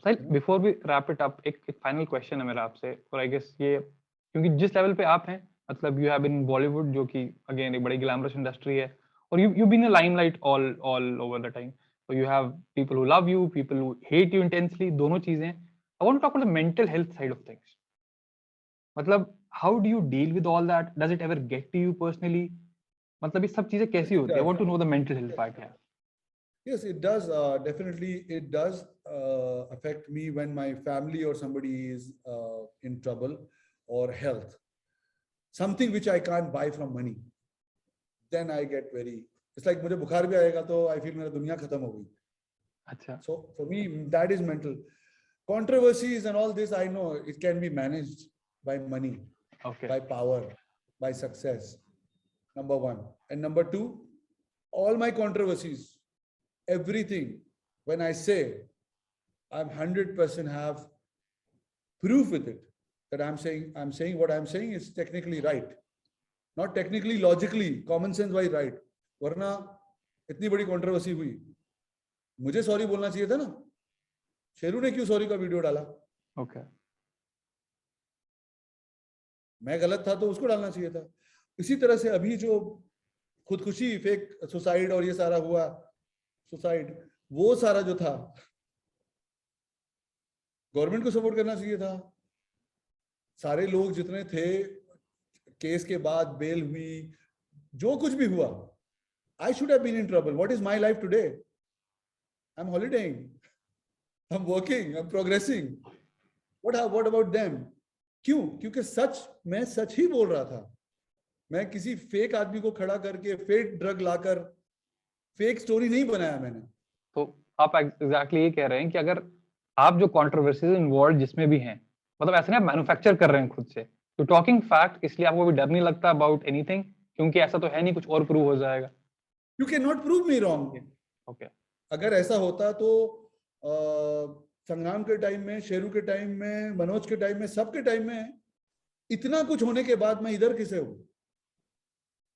Sahil, before we wrap it up, एक final question है मेरा आपसे, और आई गेस ये, क्योंकि जिस लेवल पे आप हैं, मतलब you have been in Bollywood, जो कि अगेन एक बड़ी ग्लैमरस इंडस्ट्री है, और you been a limelight all over the time, so you have people who love you, people who hate you intensely, दोनों चीजें. I want to talk about the mental health side of things. मतलब how do you deal with all that? Does it ever get to you personally? मतलब ये सब चीजें कैसी होती है? I want to know the mental health part here. Yes, it does. Definitely, it does affect me when my family or somebody is in trouble or health. Something which I can't buy from money. Then I get very. It's like मुझे बुखार भी आएगा तो I feel मेरा दुनिया खत्म हो गई. अच्छा. So for me, that is mental. Controversies and all this, I know it can be managed by money, Okay. by power, by success. Number one. And number two, all my controversies, everything, when I say I'm 100% have proof with it, that I'm saying what I'm saying is technically right. Not technically, logically, common sense wise right. वरना इतनी बड़ी controversy हुई, मुझे sorry बोलना चाहिए था ना. शेरू ने क्यों सॉरी का वीडियो डाला? Okay. मैं गलत था तो उसको डालना चाहिए था. इसी तरह से अभी जो खुदकुशी, फेक सुसाइड और ये सारा हुआ, सुसाइड, वो सारा जो था, गवर्नमेंट को सपोर्ट करना चाहिए था. सारे लोग जितने थे, केस के बाद बेल हुई, जो कुछ भी हुआ, I should have been in trouble. What is my life today? I'm holidaying, I'm working, I'm progressing. What about them? क्यों? क्योंकि सच, मैं सच ही बोल रहा था. मैं किसी फेक आदमी को खड़ा करके फेक ड्रग लाकर फेक स्टोरी नहीं बनाया मैंने. तो आप एग्जैक्टली ये कह रहे हैं कि अगर आप जो कंट्रोवर्सीज इन्वॉल्व जिसमें भी हैं, मतलब ऐसे नहीं आप मैन्युफैक्चर कर रहे हैं खुद से, तो टॉकिंग फैक्ट, इसलिए आपको भी डर नहीं लगता अबाउट एनीथिंग, क्योंकि ऐसा तो है नहीं, कुछ और प्रूव हो जाएगा. You cannot prove me wrong. Okay. अगर ऐसा होता तो संग्राम के टाइम में, शेरू के टाइम में, मनोज के टाइम में, सबके टाइम में, इतना कुछ होने के बाद मैं इधर किसे हूं?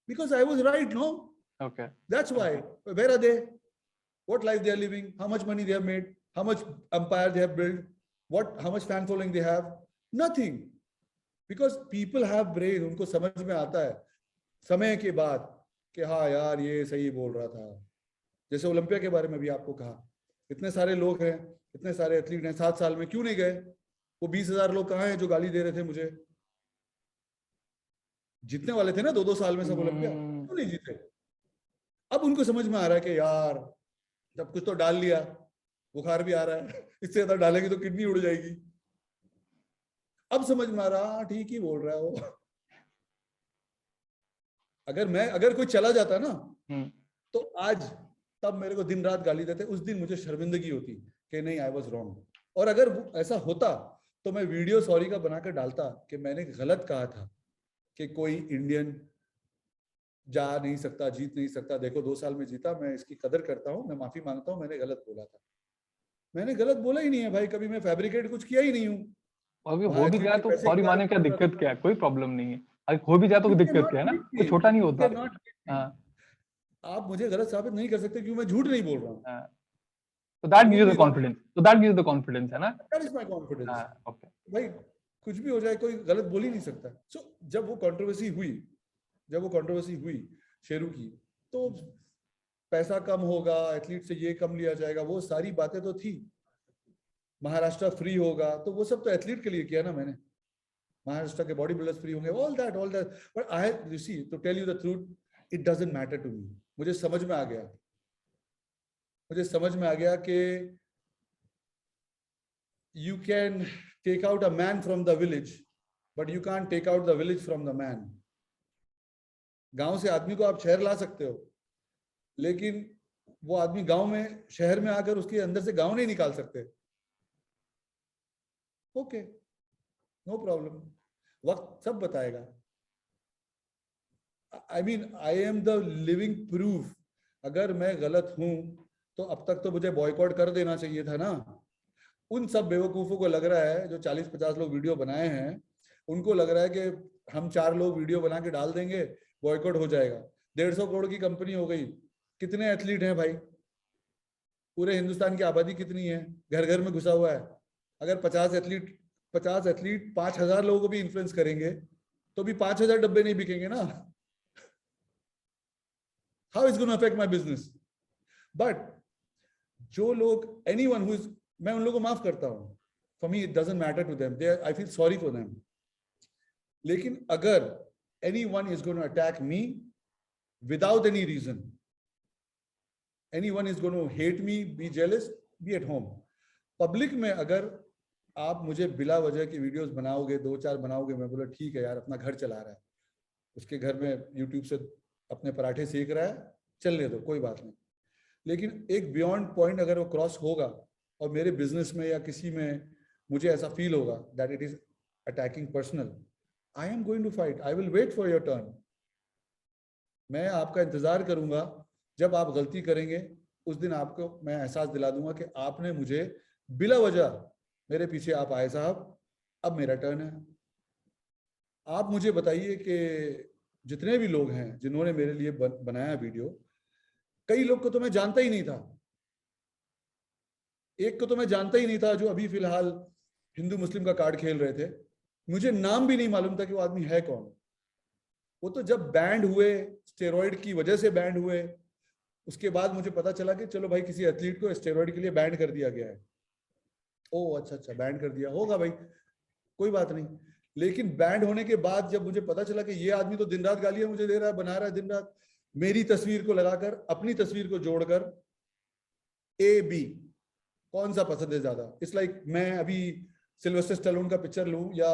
Because I was right, no? Okay. That's why. Where are they? What life they are living? How much money they have made? How much empire they have built? How much fan following they have? Nothing. Because people have brain. उनको समझ में आता है समय के बाद कि हाँ यार ये सही बोल रहा था. जैसे ओलंपिया के बारे में भी आपको कहा, इतने सारे लोग हैं, इतने सारे एथलीट हैं, 7 साल में क्यों नहीं गए? वो 20,000 लोग कहाँ हैं जो गाली दे रहे थे मुझे? जीतने वाले थे ना 2-2 साल में सब ओलंपिया, क्यों नहीं जीते? अब उनको समझ में आ रहा है कि यार जब कुछ तो डाल लिया, बुखार भी आ रहा है, इससे ज्यादा डालेंगे तो किडनी उड़ जाएगी. अब समझ में आ रहा, ठीक ही बोल रहा है वो. अगर कोई चला जाता ना तो आज तब मेरे को दिन रात गाली देते, उस दिन मुझे शर्मिंदगी होती कि नहीं, आई वाज रॉन्ग. और अगर ऐसा होता तो मैं वीडियो सॉरी का बनाकर डालता कि मैंने गलत कहा था कि कोई इंडियन जा नहीं सकता, जीत नहीं सकता. देखो 2 साल में जीता, मैं इसकी कदर करता हूं, मैं माफी मांगता हूं, मैंने गलत बोला था. मैंने गलत बोला ही नहीं है भाई, कभी मैं फैब्रिकेट कुछ किया ही नहीं हूँ. अभी हो भी जाए तो सॉरी मानने क्या दिक्कत क्या है? कोई प्रॉब्लम नहीं है. अगर हो भी जाए तो दिक्कत क्या है ना, कोई छोटा नहीं होता. आप मुझे गलत साबित नहीं कर सकते क्योंकि मैं झूठ नहीं बोल रहा हूँ. So that gives you the confidence. So that gives you the confidence, है ना? That is my confidence. Okay. भाई कुछ भी हो जाए, कोई गलत बोल ही नहीं सकता. So जब वो कंट्रोवर्सी हुई शेरू की, तो पैसा कम होगा, एथलीट से ये कम लिया जाएगा, वो सारी बातें तो थी. महाराष्ट्र फ्री होगा, तो वो सब तो एथलीट के लिए किया ना मैंने. महाराष्ट्र के बॉडी बिल्डर्स फ्री होंगे, all that. But I you see, to tell you the truth, it doesn't matter to me. मुझे समझ में आ गया कि you can take out a man from the village, but you can't take out the village from the man. गांव से आदमी को आप शहर ला सकते हो, लेकिन वो आदमी गांव में, शहर में आकर उसके अंदर से गांव नहीं निकाल सकते. ओके, नो प्रॉब्लम, वक्त सब बताएगा. I mean, I am the living proof. अगर मैं गलत हूं तो अब तक तो मुझे बॉयकॉट कर देना चाहिए था ना. उन सब बेवकूफों को लग रहा है, जो 40-50 लोग वीडियो बनाए हैं, उनको लग रहा है कि हम 4 लोग वीडियो बना के डाल देंगे, बॉयकॉट हो जाएगा. 150 करोड़ की कंपनी हो गई. कितने एथलीट हैं भाई? पूरे हिंदुस्तान की आबादी कितनी है, घर घर में घुसा हुआ है। अगर 50 एथलीट 5,000 लोगों को भी इन्फ्लुएंस करेंगे तो भी 5,000 डब्बे नहीं बिकेंगे ना। How is gonna affect my business? But जो लोग एनीवन हु इज, मैं उन लोगों को माफ करता हूं, for me it doesn't matter to them, I feel sorry for them. लेकिन अगर anyone is going to attack me without any reason, anyone is going to hate me, be jealous, be at home. Public में अगर आप मुझे बिला वजह की videos बनाओगे, 2-4 बनाओगे, मैं बोला ठीक है यार, अपना घर चला रहा है, उसके घर में यूट्यूब से अपने पराठे सेक रहा है, चलने दो, कोई बात नहीं। लेकिन एक बियॉन्ड पॉइंट अगर वो क्रॉस होगा और मेरे बिजनेस में या किसी में मुझे ऐसा फील होगा that it is attacking personal, I am going to fight. I will wait for your turn. मैं आपका इंतजार करूंगा, जब आप गलती करेंगे उस दिन आपको मैं एहसास दिला दूंगा कि आपने मुझे बिला वजह मेरे पीछे आप आए साहब, अब मेरा टर्न है। आप मुझे बताइए कि जितने भी लोग हैं जिन्होंने मेरे लिए बनाया वीडियो, कई लोग को तो मैं जानता ही नहीं था, एक को तो मैं जानता ही नहीं था जो अभी फिलहाल हिंदू मुस्लिम का कार्ड खेल रहे थे, मुझे नाम भी नहीं मालूम था कि वो आदमी है कौन। वो तो जब बैंड हुए, स्टेरॉइड की वजह से बैंड हुए, उसके बाद मुझे पता चला कि चलो भाई किसी एथलीट को स्टेरॉइड के लिए बैंड कर दिया गया है। ओ अच्छा, बैंड कर दिया होगा भाई, कोई बात नहीं। लेकिन बैंड होने के बाद जब मुझे पता चला कि ये आदमी तो दिन रात गालियां मुझे दे रहा है, बना रहा है दिन रात, मेरी तस्वीर को लगाकर, अपनी तस्वीर को जोड़कर, ए बी कौन सा पसंद है ज्यादा। इट्स लाइक मैं अभी सिल्वेस्टर स्टैलोन का पिक्चर लूं या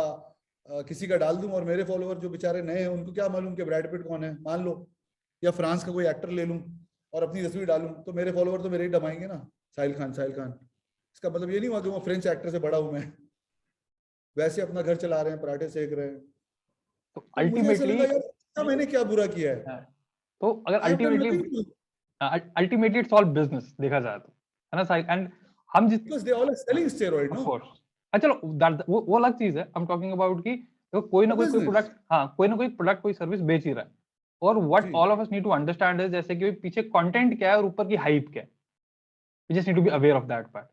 किसी का डाल दूं और मेरे फॉलोअर जो बेचारे नए हैं उनको क्या मालूम कि ब्रैड पिट कौन है, मान लो, या फ्रांस का कोई एक्टर ले लूं और अपनी तस्वीर डालूं, तो मेरे फॉलोअर तो मेरे ही दबाएंगे ना, साहिल खान। इसका मतलब ये नहीं हुआ कि वो फ्रेंच एक्टर से बड़ा हूं मैं। वैसे अपना घर चला रहे हैं, पराठे सेक रहे हैं, तो तो मुझे ऐसा लगा यार मैंने क्या बुरा किया है। तो अगर अल्टीमेटली इट्स ऑल बिजनेस देखा जाए तो, है ना साहिल, एंड हम जिस because they all are selling steroid, no? Of course. चलो वो अलग चीज है, I'm talking about कि तो कोई ना कोई प्रोडक्ट, हाँ कोई ना कोई प्रोडक्ट कोई सर्विस बेच ही रहा है, और what all of us need to understand is जैसे कि पीछे कंटेंट क्या है और ऊपर की हाइप क्या है, we just need to be aware of that part.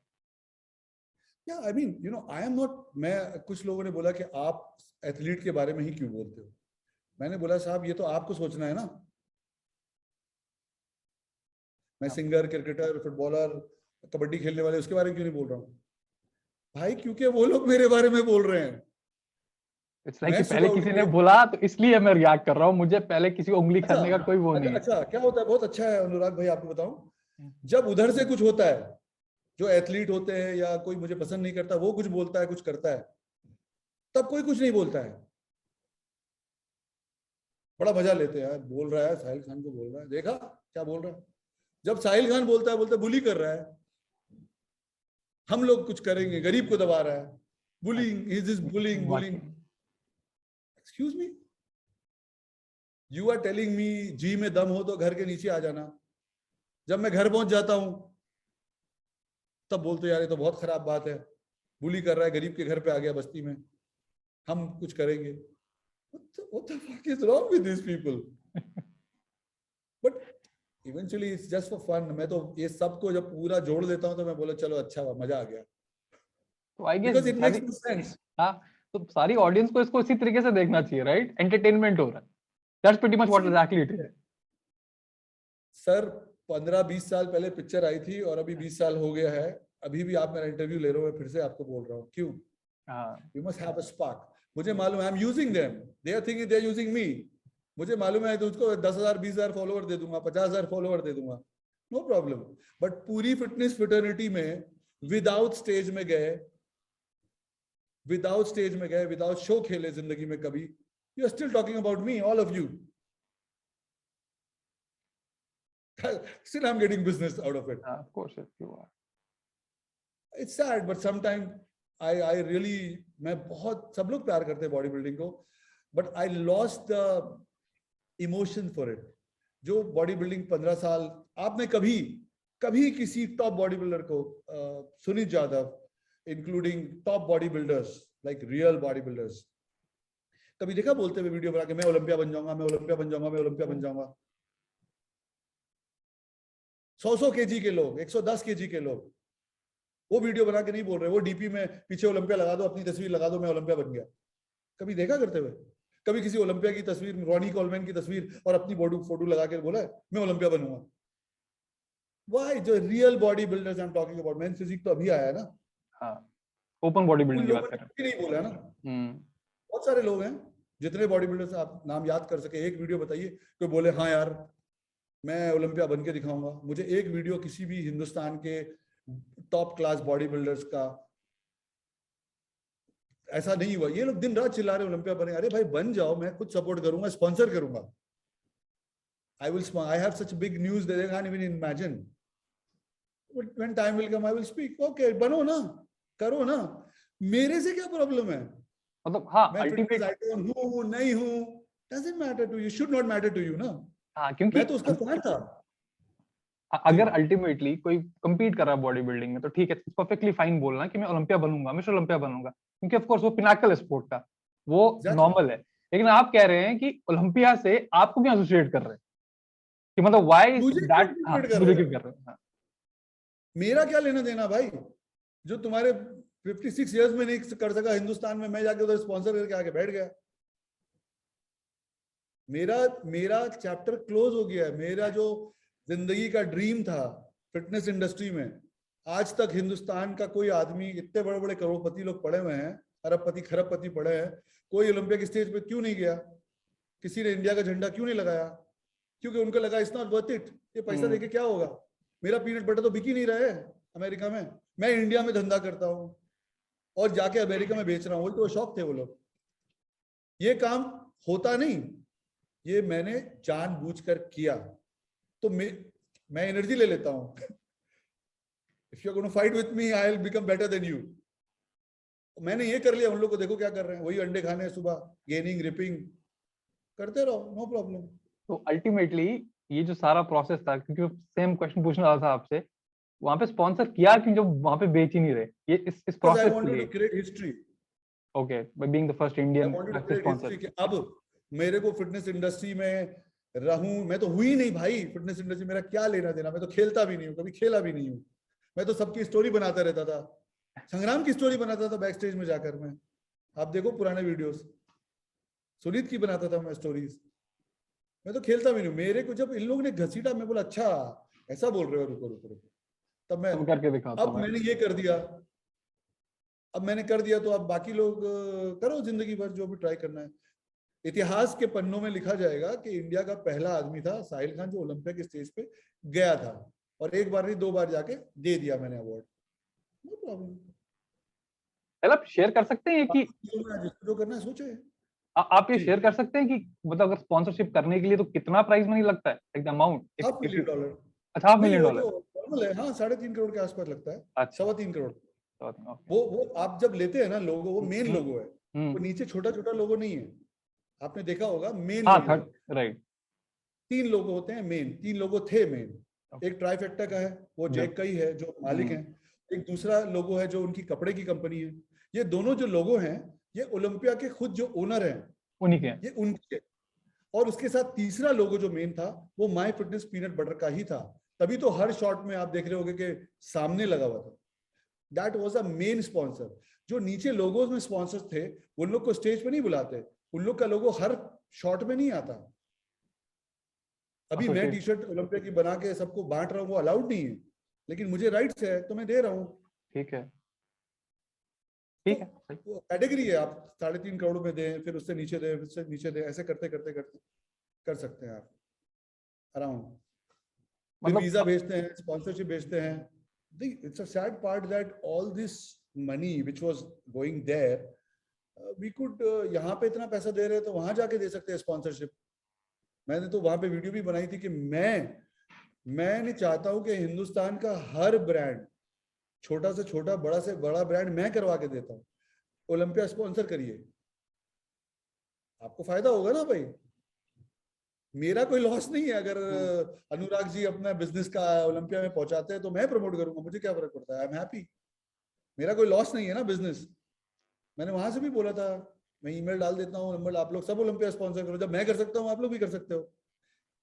या I mean you know I am not, मैं, कुछ लोगों ने बोला कि आप एथलीट के बारे में ही क्यों बोलते हो, मैंने बोला साहब ये तो आपको सोचना है ना, मैं सिंगर, क्रिकेटर, फुटबॉलर, कबड्डी खेलने वाले उसके बारे में क्यों नहीं बोल रहा हूँ भाई, क्योंकि वो लोग मेरे बारे में बोल रहे हैं। इट्स लाइक कि पहले किसी ने बोला तो इसलिए मैं रिएक्ट कर रहा हूँ, मुझे पहले किसी को उंगली करने का कोई वो नहीं है। अच्छा क्या होता है, बहुत अच्छा है अनुराग भाई, आपको बताऊं, जब उधर से कुछ होता है, जो एथलीट होते हैं या कोई मुझे पसंद नहीं करता, वो कुछ बोलता है, कुछ करता है, तब कोई कुछ नहीं बोलता है, बड़ा मजा लेते हैं यार, बोल रहा है साहिल खान को बोल रहा है, देखा क्या बोल रहा है। जब साहिल खान बोलता है, बोलता बुली कर रहा है, हम लोग कुछ करेंगे, गरीब को दबा रहा है, bullying, is this bullying. Excuse me, you are telling me जी में दम हो तो घर के नीचे आ जाना, जब मैं घर पहुंच जाता हूं तब बोलते यार ये तो बहुत खराब बात है, बुली कर रहा है, गरीब के घर पे आ गया बस्ती में, हम कुछ करेंगे। What the fuck is wrong with these people? But eventually it's just for fun. मैं तो ये सबको जब पूरा जोड़ देता हूँ तो मैं बोला चलो अच्छा हुआ, मजा आ गया। तो I guess Because it makes no sense. हाँ, तो सारी ऑडियंस को इसको इसी तरीके से देखना चाहिए, राइट? एंटरटेनमेंट हो रहा है, that's pretty much what exactly it is. Sir 15-20 साल पहले पिक्चर आई थी और अभी 20 साल हो गया है, अभी भी आप मेरा इंटरव्यू ले रहे हो, मैं फिर से आपको बोल रहा हूँ, क्यों? You must have a spark. मुझे मालूम है, I'm using them. They are thinking they are using me. मुझे मालूम है तो उसको 10,000 20,000 फॉलोअर दे दूंगा, 50,000 फॉलोअर दे दूंगा, नो प्रॉब्लम। बट पूरी फिटनेस फ्रेटर्निटी में विदाउट स्टेज में गए, विदाउट शो खेले जिंदगी में कभी, you are still talking about me, all of you. Still I'm getting business out of it. Of course you are. It's sad, but sometimes I really, मैं बहुत, सब लोग प्यार करते हैं बॉडी बिल्डिंग को, but I lost the emotion for it. जो body building 15 साल, आपने कभी किसी टॉप बॉडी बिल्डर को, Sunit Jadhav including top body builders, like real body builders, कभी देखा बोलते हुए वीडियो बना के मैं ओलंपिया बन जाऊंगा, मैं ओलंपिया बन जाऊंगा, मैं ओलंपिया बन जाऊंगा? 100 केजी के लोग, 110 केजी के लोग, वो वीडियो बना के नहीं बोल रहे, वो डीपी में पीछे ओलंपिया लगा दो, अपनी तस्वीर लगा दो, मैं ओलंपिया बन गया। कभी देखा करते हुए? कभी किसी ओलंपिया की तस्वीर, रॉनी कोलमैन की तस्वीर और अपनी बॉडी फोटो लगा के बोला है मैं ओलंपिया बनूंगा? वाई? जो real body builders I am talking about, men physique तो अभी आया है ना। हाँ, ओपन बॉडी उन बिल्डिंग की बात लोगों कर ने रहे भी नहीं बोला ना। हैं। बहुत सारे लोग हैं, जितने बॉडी बिल्डर्स आप नाम याद कर सके, एक वीडियो बताइए कोई बोले हाँ यार मैं ओलंपिया बन के दिखाऊंगा। मुझे एक वीडियो किसी भी हिंदुस्तान के टॉप क्लास बॉडी बिल्डर्स का ऐसा नहीं हुआ। ये लोग दिन रात चिल्ला रहे ओलंपिया बने, अरे भाई बन जाओ, मैं खुद सपोर्ट करूंगा, स्पॉन्सर करूंगा। I have such big news that they can't even imagine. But when time will come, I will speak. Okay, बनो ना, करो ना, मेरे से क्या प्रॉब्लम है? मतलब हाँ, मैं फिटनेस आइकॉन हूँ नहीं हूँ, doesn't matter to you, should not matter to you ना। हाँ, क्योंकि मैं तो उसका फैन था। अगर अल्टीमेटली कोई compete कर रहा है बॉडी बिल्डिंग में, तो ठीक है, परफेक्टली फाइन बोलना कि मैं ओलंपिया बनूंगा, मैं ओलंपिया बनूंगा, क्योंकि ऑफ कोर्स वो पिनाकल है स्पोर्ट का, वो नॉर्मल है। लेकिन आप कह रहे हैं कि ओलंपिया से आपको क्यों एसोसिएट कर रहे हैं, कि मतलब व्हाई दैट? हाँ, मुझे क्यों कर रहे हैं? हाँ, मेरा क्या लेना देना भाई? जो तुम्हारे 56 इयर्स में नहीं कर सका हिंदुस्तान में, मैं जाके उधर स्पॉन्सर करके आके बैठ गया। मेरा चैप्टर क्लोज हो गया है। मेरा जो जिंदगी का ड्रीम था फिटनेस इंडस्ट्री में, आज तक हिंदुस्तान का कोई आदमी, इतने बड़े बड़े करोड़पति लोग पड़े हुए हैं, अरबपति खरबपति पड़े हैं, कोई ओलंपिक स्टेज पे क्यों नहीं गया? किसी ने इंडिया का झंडा क्यों नहीं लगाया? क्योंकि उनको लगा इट्स नॉट वर्थ इट, ये पैसा देके क्या होगा? मेरा पीनट बटर तो बिक ही नहीं रहा है अमेरिका में, मैं इंडिया में धंधा करता हूँ और जाके अमेरिका में बेच रहा हूँ। वो शौक थे वो लोग। ये काम होता नहीं, ये मैंने जानबूझकर किया। तो मैं एनर्जी ले लेता हूँ। If you are gonna fight with me, I will become better than you. मैंने ये कर लिया, उन लोग को देखो क्या कर रहे हैं, वही अंडे खाने सुबह, गेनिंग रिपिंग करते रहो, नो प्रॉब्लम। तो अल्टीमेटली ये जो सारा प्रोसेस था, क्योंकि सेम क्वेश्चन पूछने वाला था आपसे, वहां पे स्पॉन्सर किया क्यों जब वहां पे बेच ही नहीं रहे? ये इस प्रोसेस के लिए। Create history. Okay, by being the first Indian sponsor. अब मेरे को फिटनेस इंडस्ट्री में रहूं, मैं तो हुई नहीं भाई फिटनेस इंडस्ट्री, मेरा क्या लेना देना? मैं तो खेलता भी नहीं हूँ, कभी खेला भी नहीं हूँ। मैं तो सबकी स्टोरी बनाता रहता था, संग्राम की स्टोरी बनाता था बैक स्टेज में जाकर। मैं, आप देखो पुराने वीडियोस, सुनीत की बनाता था मैं स्टोरीज। मैं तो खेलता भी नहीं। मेरे को जब इन लोगों ने घसीटा, मैं बोला अच्छा ऐसा बोल रहे हो, रुको रुको रुको, तब मैं करके दिखाता हूं। अब मैंने ये कर दिया, अब मैंने कर दिया तो अब बाकी लोग करो जिंदगी भर जो भी ट्राई करना है। इतिहास के पन्नों में लिखा जाएगा कि इंडिया का पहला आदमी था साहिल खान जो ओलंपिक स्टेज पे गया था, और एक बार नहीं 2 बार जाके दे दिया मैंने अवार्ड, नो प्रॉब्लम। आप शेयर कर सकते हैं कि जो करना है सोचे। आप ये शेयर कर सकते हैं कि मतलब अगर स्पॉन्सरशिप करने के लिए तो कितना प्राइस मनी लगता है, लाइक द अमाउंट? $500 million। अच्छा, $500 million नॉर्मल है, हाँ 3.5 करोड़ के आसपास लगता है। अच्छा, 3.25 करोड़। okay। वो आप जब लेते हैं ना लोगो, वो मेन लोगो है, वो नीचे छोटा छोटा लोगो नहीं है। आपने देखा होगा मेन लोगो, राइट, 3 लोगो होते हैं मेन, 3 लोगो थे मेन। एक ट्राइफेक्टा का है, वो जैक का ही है जो मालिक है। एक दूसरा लोगो है जो उनकी कपड़े की कंपनी है। ये दोनों जो लोगो हैं, ये ओलंपिया के खुद जो ओनर हैं उन्हीं के, ये उनके। और उसके साथ तीसरा लोगो जो मेन था वो माय फिटनेस पीनट बटर का ही था। तभी तो हर शॉट में आप देख रहे होगे कि सामने लगा हुआ था। That was a main sponsor. जो नीचे लोगोज में स्पॉन्सर्स थे, उन लोग को स्टेज पे नहीं बुलाते, उन लोग का लोगो हर शॉट में नहीं आता। अभी मैं टी शर्ट ओलंपिया की बना के सबको बांट रहा हूँ, वो अलाउड नहीं है, लेकिन मुझे राइट्स है तो मैं दे रहा हूँ। ठीक है, ठीक है, तो कैटेगरी है, आप 3.5 करोड़ में दें, फिर उससे नीचे दें, उससे नीचे दें, ऐसे करते करते करते कर सकते हैं आप अराउंड। मतलब वीजा भेजते हैं, स्पॉन्सरशिप भेजते हैं। It's a sad part that all this money which was going there, we could यहाँ पे इतना पैसा दे रहे हैं तो वहां जाके दे सकते हैं स्पॉन्सरशिप। मैंने तो वहां पे वीडियो भी बनाई थी कि मैं नहीं चाहता हूं कि हिंदुस्तान का हर ब्रांड, छोटा से छोटा बड़ा से बड़ा ब्रांड मैं करवा के देता हूं, ओलंपिया स्पॉन्सर करिए, आपको फायदा होगा ना भाई। मेरा कोई लॉस नहीं है। अगर अनुराग जी अपना बिजनेस का ओलंपिया में पहुंचाते हैं तो मैं प्रमोट करूंगा, मुझे क्या फर्क पड़ता है, आई एम हैप्पी। मेरा कोई लॉस नहीं है ना बिजनेस। मैंने वहां से भी बोला था, मैं ईमेल डाल देता हूँ, नंबर, आप लोग सब ओलंपिया स्पॉन्सर करो, जब मैं कर सकता हूँ आप लोग भी कर सकते हो।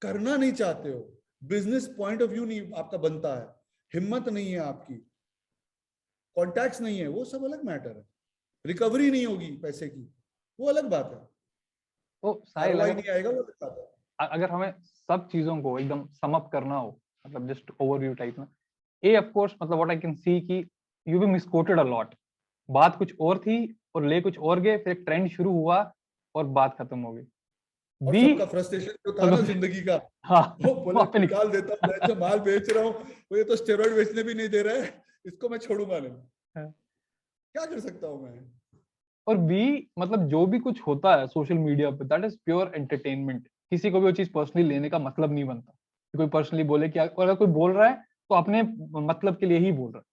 करना नहीं चाहते हो, बिजनेस पॉइंट ऑफ व्यू नहीं आपका बनता है, हिम्मत नहीं है आपकी, कॉन्टैक्ट्स नहीं है, वो सब अलग मैटर है। रिकवरी नहीं होगी पैसे की, वो अलग बात है। तो साहिल, ROI नहीं आएगा, वो अलग बात है। अगर हमें सब चीजों को एकदम सम अप करना हो, मतलब जस्ट ओवरव्यू टाइप में, ए ऑफ कोर्स मतलब व्हाट आई कैन सी कि you be misquoted a lot. बात कुछ और थी और ले कुछ और गए, फिर एक ट्रेंड शुरू हुआ और बात खत्म हो गई। और बी सबका फ्रस्ट्रेशन जो था ना जिंदगी का, हाँ, वो बोले वहाँ पे निकाल देता हूँ, मैं जो माल बेच रहा हूँ वो ये तो स्टेरॉइड बेचने भी नहीं दे रहा है, इसको मैं छोड़ूंगा नहीं, हाँ। क्या कर सकता हूँ मैं। और बी मतलब जो भी कुछ होता है सोशल मीडिया पे, दैट इज प्योर एंटरटेनमेंट। किसी को भी वो चीज पर्सनली लेने का मतलब नहीं बनता कि कोई पर्सनली बोले कि अगर कोई बोल रहा है तो अपने मतलब के लिए ही बोल रहा है।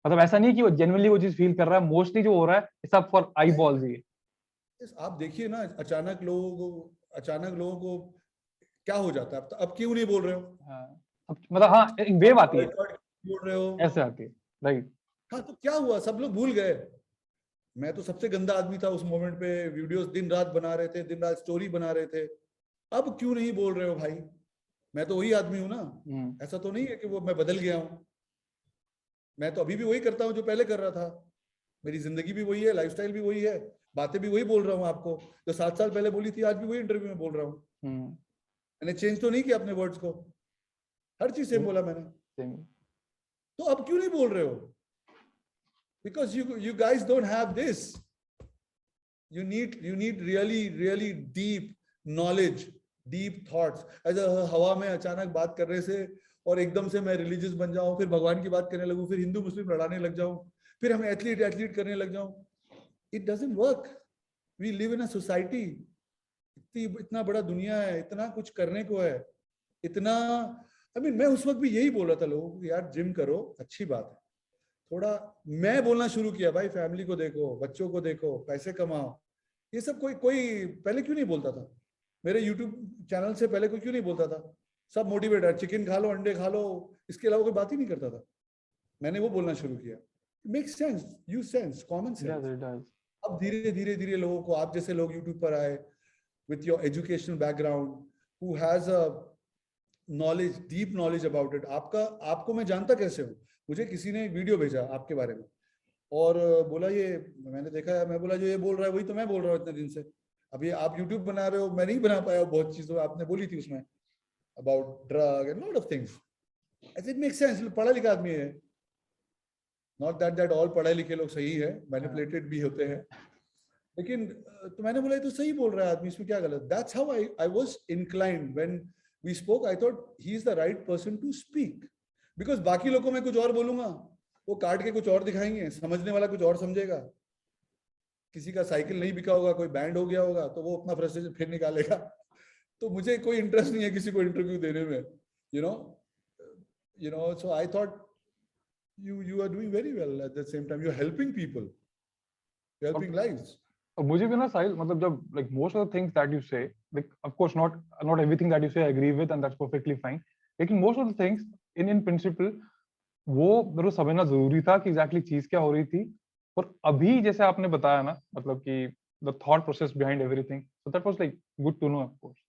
मतलब ऐसा नहीं कि वो जेन्युइनली वो चीज फील कर रहा है। मोस्टली जो हो रहा है सब फॉर आई बॉल्स ही है। आप देखिए ना, अचानक लोगों को क्या हो जाता है, अब क्यों नहीं बोल रहे हो, हाँ, मतलब हाँ, एक वेव आती है, boycott क्यों बोल रहे हो। ऐसे आती है, राइट। हाँ तो क्या हुआ, सब लोग भूल गए। मैं तो सबसे गंदा आदमी था उस मोमेंट पे, वीडियोस दिन रात बना रहे थे, दिन रात स्टोरी बना रहे थे। अब क्यों नहीं बोल रहे हो भाई, मैं तो वही आदमी हूं ना, ऐसा तो नहीं है कि वो मैं बदल गया हूं। मैं तो अभी भी वही करता हूँ जो पहले कर रहा था, मेरी जिंदगी भी वही है, लाइफस्टाइल भी वही है, बातें भी वही बोल रहा हूँ आपको जो 7 साल पहले बोली थी, आज भी वही इंटरव्यू में बोल रहा हूँ। मैंने चेंज तो नहीं किया अपने वर्ड्स को, हर चीज सेम बोला मैंने। तो अब क्यों नहीं बोल रहे हो, because you guys don't have this. You need really deep knowledge, deep thoughts. ऐसा हवा में अचानक बात करने से और एकदम से मैं रिलीजियस बन जाऊं, फिर भगवान की बात करने लगूं, फिर हिंदू मुस्लिम लड़ाने लग जाऊं, फिर हम एथलीट करने लग जाऊं, it doesn't work. We live in a society, इतना बड़ा दुनिया है, इतना कुछ करने को है, इतना मैं उस वक्त भी यही बोल रहा था लोगों को, यार जिम करो, अच्छी बात है, थोड़ा मैं बोलना शुरू किया, भाई फैमिली को देखो, बच्चों को देखो, पैसे कमाओ। ये सब कोई कोई पहले क्यों नहीं बोलता था, मेरे यूट्यूब चैनल से पहले कोई क्यों नहीं बोलता था। सब मोटिवेट है, चिकन खा लो, अंडे खा लो, इसके अलावा कोई बात ही नहीं करता था। मैंने वो बोलना शुरू किया, make sense, use sense, common sense. अब धीरे धीरे धीरे लोगों को, आप जैसे लोग यूट्यूब पर आए with your educational background, who has a knowledge, deep knowledge about it. आपको मैं जानता कैसे हूँ, मुझे किसी ने एक वीडियो भेजा आपके बारे में और बोला ये मैंने देखा है, मैं बोला जो ये बोल रहा है वही तो मैं बोल रहा हूँ इतने दिन से। अभी आप यूट्यूब बना रहे हो, मैं नहीं बना पाया बहुत चीजें आपने बोली थी उसमें about drug and lot of things. It make sense, पढ़ा लिखा आदमी है, नॉट दैट ऑल पढ़े लिखे लोग सही है, मैनिपुलेटेड भी होते हैं, लेकिन तो मैंने बोला ये तो सही बोल रहा है आदमी, इसमें क्या गलत। That's how I was inclined when we spoke, I thought he is the right person to speak, because बाकी लोगों को मैं कुछ और बोलूंगा, वो काट के कुछ और दिखाएंगे, समझने वाला कुछ और समझेगा। किसी का साइकिल नहीं बिका होगा, कोई बैंड हो गया होगा, तो वो अपना फ्रस्ट्रेशन फिर निकालेगा। तो मुझे कोई इंटरेस्ट नहीं है किसी को इंटरव्यू देने में, you know so I thought you are doing very well, at the same time you're helping people, you're helping lives. मुझे भी ना साहिल, मतलब जब like most of the things that you say, like of course not everything that you say I agree with and that's perfectly fine, लेकिन most of the things in principle वो मेरे को समझना जरूरी था कि एग्जैक्टली चीज क्या हो रही थी। और अभी जैसे आपने बताया ना, मतलब कि the thought process behind everything, so that was like good to know of course.